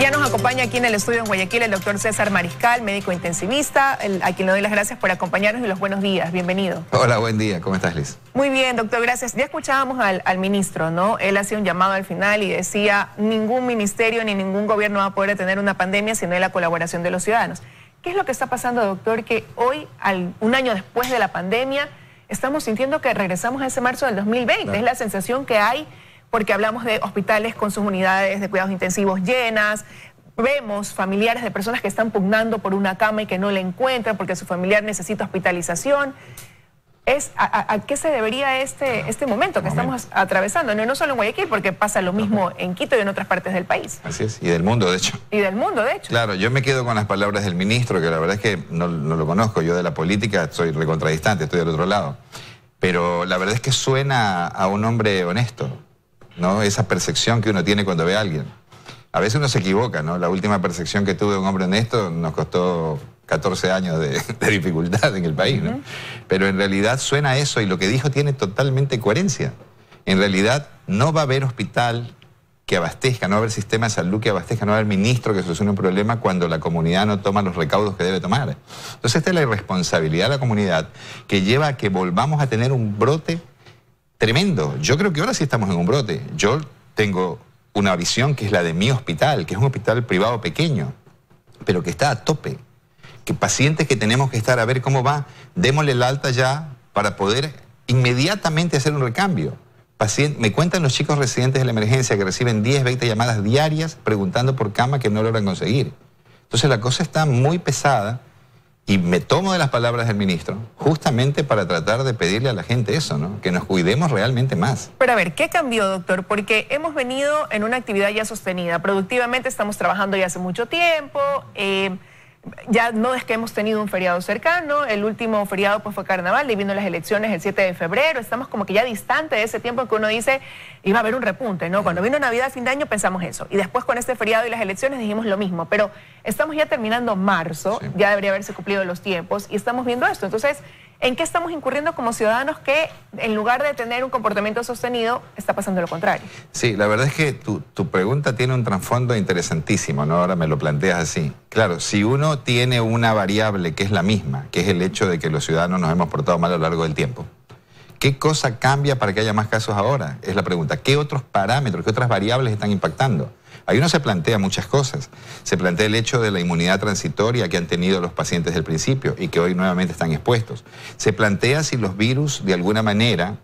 Ya nos acompaña aquí en el estudio en Guayaquil el doctor César Mariscal, médico intensivista, a quien le doy las gracias por acompañarnos y los buenos días. Bienvenido. Hola, buen día. ¿Cómo estás, Liz? Muy bien, doctor, gracias. Ya escuchábamos al ministro, ¿no? Él hacía un llamado al final y decía, ningún ministerio ni ningún gobierno va a poder detener una pandemia si no hay la colaboración de los ciudadanos. ¿Qué es lo que está pasando, doctor? Que hoy, un año después de la pandemia, estamos sintiendo que regresamos a ese marzo del 2020. Claro. Es la sensación que hay, porque hablamos de hospitales con sus unidades de cuidados intensivos llenas, vemos familiares de personas que están pugnando por una cama y que no la encuentran porque su familiar necesita hospitalización. ¿A qué se debería este momento que estamos atravesando? No solo en Guayaquil, porque pasa lo mismo en Quito y en otras partes del país. Así es, y del mundo, de hecho. Y del mundo, de hecho. Claro, yo me quedo con las palabras del ministro, que la verdad es que no lo conozco. Yo de la política soy recontradistante, estoy del otro lado. Pero la verdad es que suena a un hombre honesto, ¿no? Esa percepción que uno tiene cuando ve a alguien. A veces uno se equivoca, ¿no? La última percepción que tuve de un hombre honesto nos costó 14 años de dificultad en el país, ¿no? Pero en realidad suena eso y lo que dijo tiene totalmente coherencia. En realidad no va a haber hospital que abastezca, no va a haber sistema de salud que abastezca, no va a haber ministro que solucione un problema cuando la comunidad no toma los recaudos que debe tomar. Entonces esta es la irresponsabilidad de la comunidad que lleva a que volvamos a tener un brote tremendo. Yo creo que ahora sí estamos en un brote. Yo tengo una visión que es la de mi hospital, que es un hospital privado pequeño, pero que está a tope. Que pacientes que tenemos que estar a ver cómo va, démosle el alta ya para poder inmediatamente hacer un recambio. Me cuentan los chicos residentes de la emergencia que reciben 10, 20 llamadas diarias preguntando por cama que no logran conseguir. Entonces la cosa está muy pesada y me tomo de las palabras del ministro justamente para tratar de pedirle a la gente eso, ¿no? Que nos cuidemos realmente más. Pero a ver, ¿qué cambió, doctor? Porque hemos venido en una actividad ya sostenida. Productivamente estamos trabajando ya hace mucho tiempo. Ya no es que hemos tenido un feriado cercano, el último feriado pues fue carnaval y vino las elecciones el 7 de febrero, estamos como que ya distante de ese tiempo en que uno dice iba a haber un repunte, ¿no? Cuando vino Navidad, fin de año pensamos eso, y después con este feriado y las elecciones dijimos lo mismo, pero estamos ya terminando marzo, sí. Ya debería haberse cumplido los tiempos y estamos viendo esto. Entonces, ¿en qué estamos incurriendo como ciudadanos que en lugar de tener un comportamiento sostenido está pasando lo contrario? Sí, la verdad es que tu pregunta tiene un trasfondo interesantísimo, ¿no? Ahora me lo planteas así. Claro, si uno tiene una variable que es la misma, que es el hecho de que los ciudadanos nos hemos portado mal a lo largo del tiempo, ¿qué cosa cambia para que haya más casos ahora? Es la pregunta. ¿Qué otros parámetros, qué otras variables están impactando? Ahí uno se plantea muchas cosas. Se plantea el hecho de la inmunidad transitoria que han tenido los pacientes del principio y que hoy nuevamente están expuestos. Se plantea si los virus, de alguna manera,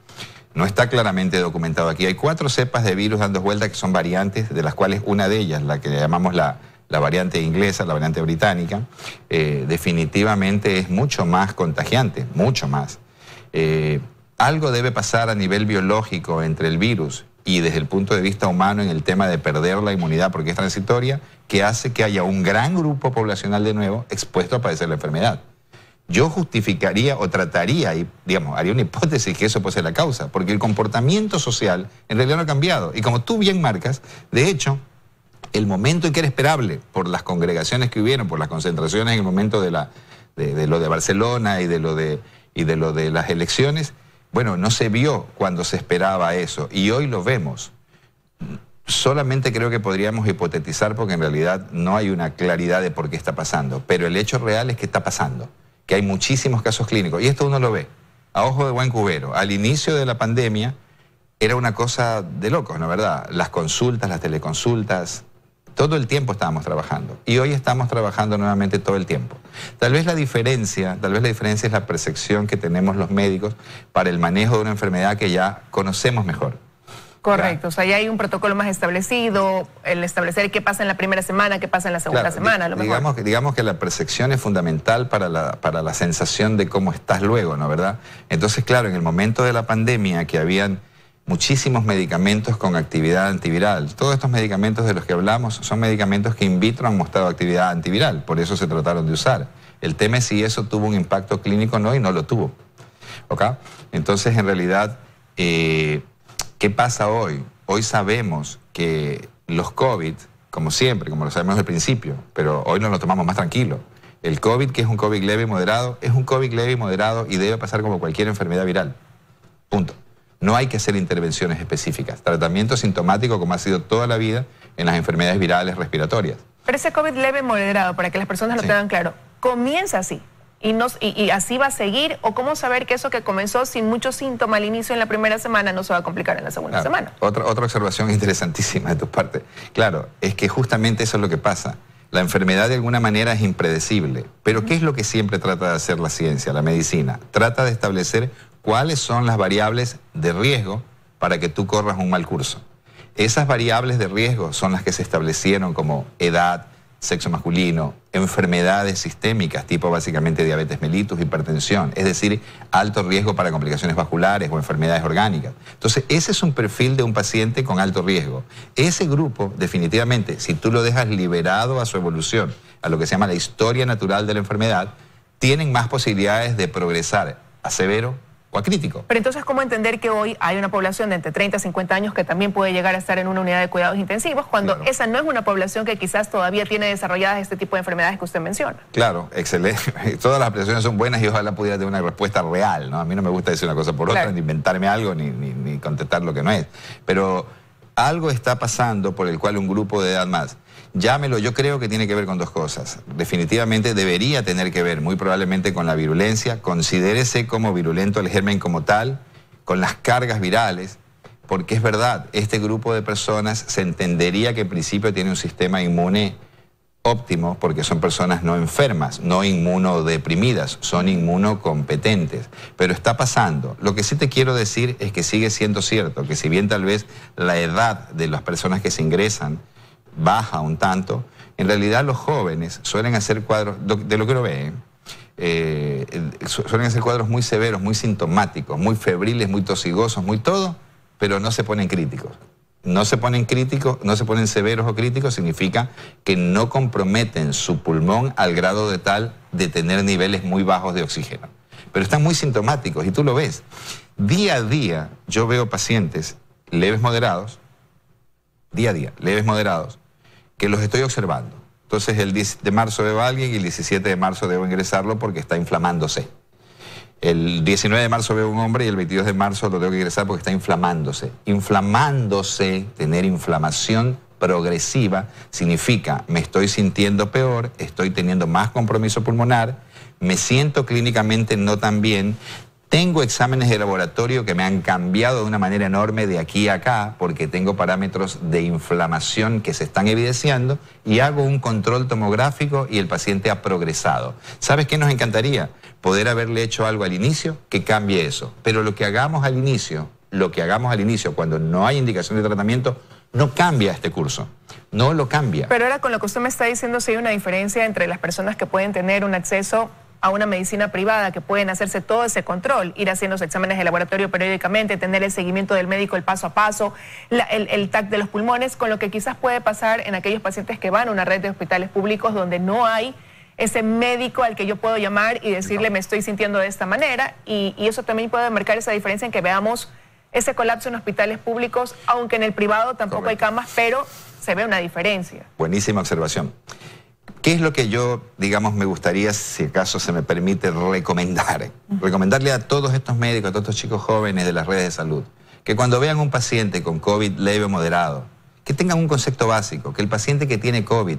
no está claramente documentado aquí. Hay 4 cepas de virus dando vueltas que son variantes, de las cuales una de ellas, la que llamamos la variante inglesa, la variante británica, definitivamente es mucho más contagiante, mucho más. Algo debe pasar a nivel biológico entre el virus y desde el punto de vista humano en el tema de perder la inmunidad porque es transitoria, que hace que haya un gran grupo poblacional de nuevo expuesto a padecer la enfermedad. Yo justificaría o trataría, y digamos, haría una hipótesis que eso puede ser la causa, porque el comportamiento social en realidad no ha cambiado. Y como tú bien marcas, de hecho, el momento en que era esperable por las congregaciones que hubieron, por las concentraciones en el momento de lo de Barcelona y de lo de las elecciones, bueno, no se vio cuando se esperaba eso y hoy lo vemos. Solamente creo que podríamos hipotetizar porque en realidad no hay una claridad de por qué está pasando, pero el hecho real es que está pasando, que hay muchísimos casos clínicos y esto uno lo ve a ojo de buen cubero. Al inicio de la pandemia era una cosa de locos, ¿no? ¿Verdad? Las consultas, las teleconsultas, todo el tiempo estábamos trabajando y hoy estamos trabajando nuevamente todo el tiempo. Tal vez la diferencia es la percepción que tenemos los médicos para el manejo de una enfermedad que ya conocemos mejor. Correcto, ¿ya? O sea, ya hay un protocolo más establecido, el establecer qué pasa en la primera semana, qué pasa en la segunda semana, a lo mejor. Digamos que la percepción es fundamental para la sensación de cómo estás luego, ¿no? ¿Verdad? Entonces, claro, en el momento de la pandemia que habían muchísimos medicamentos con actividad antiviral. Todos estos medicamentos de los que hablamos son medicamentos que in vitro han mostrado actividad antiviral, por eso se trataron de usar. El tema es si eso tuvo un impacto clínico o no, y no lo tuvo. ¿Ok? Entonces, en realidad, ¿qué pasa hoy? Hoy sabemos que los COVID, como siempre, como lo sabemos desde el principio, pero hoy nos lo tomamos más tranquilo. El COVID, que es un COVID leve y moderado, es un COVID leve y moderado y debe pasar como cualquier enfermedad viral. Punto. No hay que hacer intervenciones específicas. Tratamiento sintomático como ha sido toda la vida en las enfermedades virales respiratorias. Pero ese COVID leve moderado, para que las personas lo tengan claro, comienza así. Y así va a seguir, o cómo saber que eso que comenzó sin mucho síntoma al inicio en la primera semana no se va a complicar en la segunda semana. Otra observación interesantísima de tu parte. Claro, es que justamente eso es lo que pasa. La enfermedad de alguna manera es impredecible, pero ¿qué es lo que siempre trata de hacer la ciencia, la medicina? Trata de establecer cuáles son las variables de riesgo para que tú corras un mal curso. Esas variables de riesgo son las que se establecieron como edad, sexo masculino, enfermedades sistémicas, tipo básicamente diabetes mellitus, hipertensión, es decir, alto riesgo para complicaciones vasculares o enfermedades orgánicas. Entonces, ese es un perfil de un paciente con alto riesgo. Ese grupo, definitivamente, si tú lo dejas liberado a su evolución, a lo que se llama la historia natural de la enfermedad, tienen más posibilidades de progresar a severo o a crítico. Pero entonces, ¿cómo entender que hoy hay una población de entre 30 y 50 años que también puede llegar a estar en una unidad de cuidados intensivos cuando esa no es una población que quizás todavía tiene desarrolladas este tipo de enfermedades que usted menciona? Claro, excelente. Todas las apreciaciones son buenas y ojalá pudiera tener una respuesta real, ¿no? A mí no me gusta decir una cosa por otra, ni inventarme algo, ni contestar lo que no es. Pero algo está pasando por el cual un grupo de edad más, llámelo, yo creo que tiene que ver con dos cosas. Definitivamente debería tener que ver, muy probablemente, con la virulencia. Considérese como virulento el germen como tal, con las cargas virales, porque es verdad, este grupo de personas se entendería que en principio tiene un sistema inmune óptimo, porque son personas no enfermas, no inmunodeprimidas, son inmunocompetentes. Pero está pasando. Lo que sí te quiero decir es que sigue siendo cierto, que si bien tal vez la edad de las personas que se ingresan baja un tanto, en realidad los jóvenes suelen hacer cuadros, de lo que uno ve, suelen hacer cuadros muy severos, muy sintomáticos, muy febriles, muy tosigosos, muy todo, pero no se ponen críticos. No se ponen críticos, no se ponen severos o críticos, significa que no comprometen su pulmón al grado de tal de tener niveles muy bajos de oxígeno. Pero están muy sintomáticos y tú lo ves. Día a día yo veo pacientes leves moderados, día a día, leves moderados, que los estoy observando. Entonces el 10 de marzo veo a alguien y el 17 de marzo debo ingresarlo porque está inflamándose. El 19 de marzo veo a un hombre y el 22 de marzo lo tengo que ingresar porque está inflamándose. Inflamándose, tener inflamación progresiva, significa me estoy sintiendo peor, estoy teniendo más compromiso pulmonar, me siento clínicamente no tan bien. Tengo exámenes de laboratorio que me han cambiado de una manera enorme de aquí a acá porque tengo parámetros de inflamación que se están evidenciando y hago un control tomográfico y el paciente ha progresado. ¿Sabes qué nos encantaría? Poder haberle hecho algo al inicio que cambie eso. Pero lo que hagamos al inicio cuando no hay indicación de tratamiento, no cambia este curso. No lo cambia. Pero ahora con lo que usted me está diciendo, sí hay una diferencia entre las personas que pueden tener un acceso a una medicina privada, que pueden hacerse todo ese control, ir haciendo los exámenes de laboratorio periódicamente, tener el seguimiento del médico, el paso a paso, el TAC de los pulmones, con lo que quizás puede pasar en aquellos pacientes que van a una red de hospitales públicos donde no hay ese médico al que yo puedo llamar y decirle me estoy sintiendo de esta manera, y eso también puede marcar esa diferencia en que veamos ese colapso en hospitales públicos, aunque en el privado tampoco hay camas, pero se ve una diferencia. Buenísima observación. ¿Qué es lo que yo, digamos, me gustaría, si acaso se me permite, recomendar? Recomendarle a todos estos médicos, a todos estos chicos jóvenes de las redes de salud, que cuando vean un paciente con COVID leve o moderado, que tengan un concepto básico, que el paciente que tiene COVID,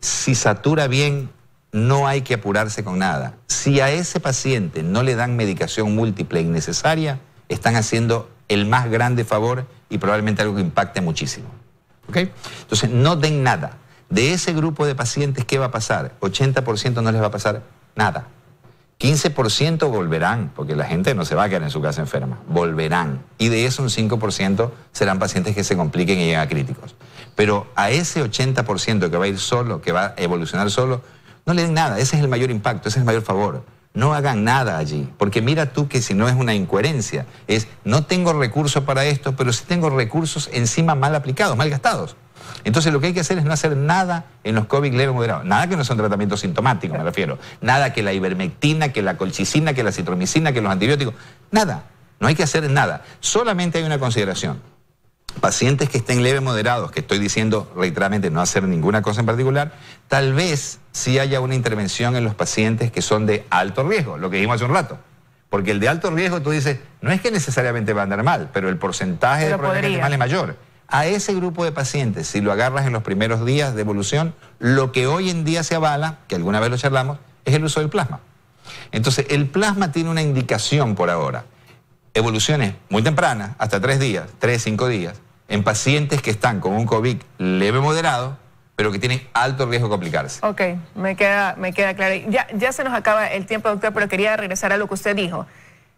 si satura bien, no hay que apurarse con nada. Si a ese paciente no le dan medicación múltiple innecesaria, están haciendo el más grande favor y probablemente algo que impacte muchísimo. ¿Ok? Entonces, no den nada. De ese grupo de pacientes, ¿qué va a pasar? 80% no les va a pasar nada. 15% volverán, porque la gente no se va a quedar en su casa enferma, volverán. Y de eso un 5% serán pacientes que se compliquen y lleguen a críticos. Pero a ese 80% que va a ir solo, que va a evolucionar solo, no le den nada. Ese es el mayor impacto, ese es el mayor favor. No hagan nada allí, porque mira tú que si no es una incoherencia, es no tengo recursos para esto, pero sí tengo recursos encima mal aplicados, mal gastados. Entonces lo que hay que hacer es no hacer nada en los COVID leve moderados. Nada que no son tratamientos sintomáticos, me refiero. Nada que la ivermectina, que la colchicina, que la citromicina, que los antibióticos. Nada. No hay que hacer nada. Solamente hay una consideración. Pacientes que estén leve moderados, que estoy diciendo reiteradamente no hacer ninguna cosa en particular, tal vez sí haya una intervención en los pacientes que son de alto riesgo, lo que dijimos hace un rato. Porque el de alto riesgo tú dices, no es que necesariamente va a andar mal, pero el porcentaje de probabilidad mal es mayor. A ese grupo de pacientes, si lo agarras en los primeros días de evolución, lo que hoy en día se avala, que alguna vez lo charlamos, es el uso del plasma. Entonces, el plasma tiene una indicación por ahora. Evoluciones muy tempranas, hasta 3 días, 3, 5 días, en pacientes que están con un COVID leve moderado, pero que tienen alto riesgo de complicarse. Ok, me queda claro. Ya se nos acaba el tiempo, doctor, pero quería regresar a lo que usted dijo.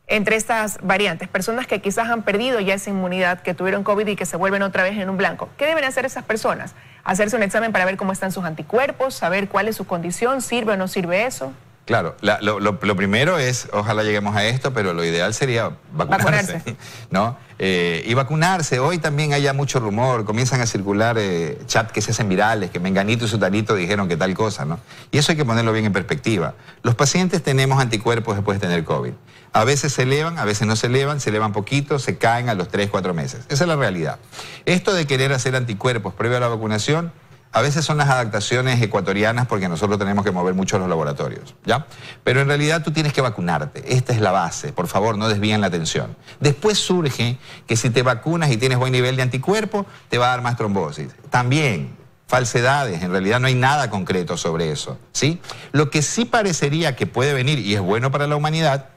Entre estas variantes, personas que quizás han perdido ya esa inmunidad, que tuvieron COVID y que se vuelven otra vez en un blanco. ¿Qué deben hacer esas personas? ¿Hacerse un examen para ver cómo están sus anticuerpos, saber cuál es su condición, sirve o no sirve eso? Claro, lo primero es, ojalá lleguemos a esto, pero lo ideal sería vacunarse. ¿No? Y vacunarse, hoy también haya mucho rumor, comienzan a circular chats que se hacen virales, que Menganito y Sutanito dijeron que tal cosa, ¿no? Y eso hay que ponerlo bien en perspectiva. Los pacientes tenemos anticuerpos después de tener COVID. A veces se elevan, a veces no se elevan poquito, se caen a los 3, 4 meses. Esa es la realidad. Esto de querer hacer anticuerpos previo a la vacunación, a veces son las adaptaciones ecuatorianas porque nosotros tenemos que mover mucho los laboratorios, ¿ya? Pero en realidad tú tienes que vacunarte. Esta es la base. Por favor, no desvíen la atención. Después surge que si te vacunas y tienes buen nivel de anticuerpo, te va a dar más trombosis. También, falsedades. En realidad no hay nada concreto sobre eso, ¿sí? Lo que sí parecería que puede venir, y es bueno para la humanidad,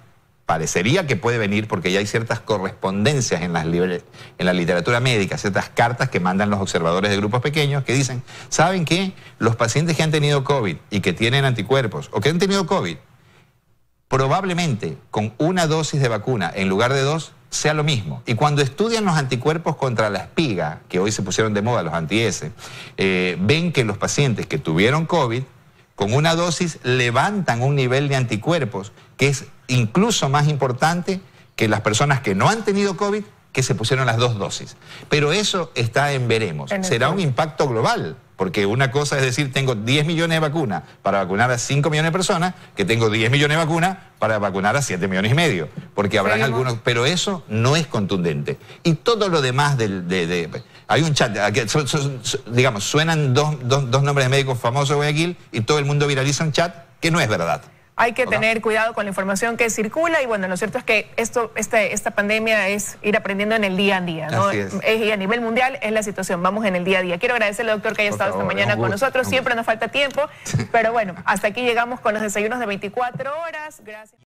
parecería que puede venir porque ya hay ciertas correspondencias en la literatura médica, ciertas cartas que mandan los observadores de grupos pequeños que dicen, ¿saben qué? Los pacientes que han tenido COVID y que tienen anticuerpos o que han tenido COVID, probablemente con una dosis de vacuna en lugar de 2 sea lo mismo. Y cuando estudian los anticuerpos contra la espiga, que hoy se pusieron de moda los anti-S, ven que los pacientes que tuvieron COVID con una dosis levantan un nivel de anticuerpos que es incluso más importante que las personas que no han tenido COVID, que se pusieron las 2 dosis. Pero eso está en veremos. Será un impacto global, porque una cosa es decir, tengo 10 millones de vacunas para vacunar a 5 millones de personas, que tengo 10 millones de vacunas para vacunar a 7 millones y medio, porque habrán algunos, pero eso no es contundente. Y todo lo demás hay un chat, digamos, suenan dos nombres de médicos famosos de Guayaquil y todo el mundo viraliza un chat que no es verdad. Hay que tener cuidado con la información que circula y bueno, lo cierto es que esta pandemia es ir aprendiendo en el día a día, ¿no? Y a nivel mundial es la situación, vamos en el día a día. Quiero agradecerle, doctor, que haya estado esta mañana con nosotros, siempre nos falta tiempo, pero bueno, hasta aquí llegamos con los desayunos de 24 horas. Gracias.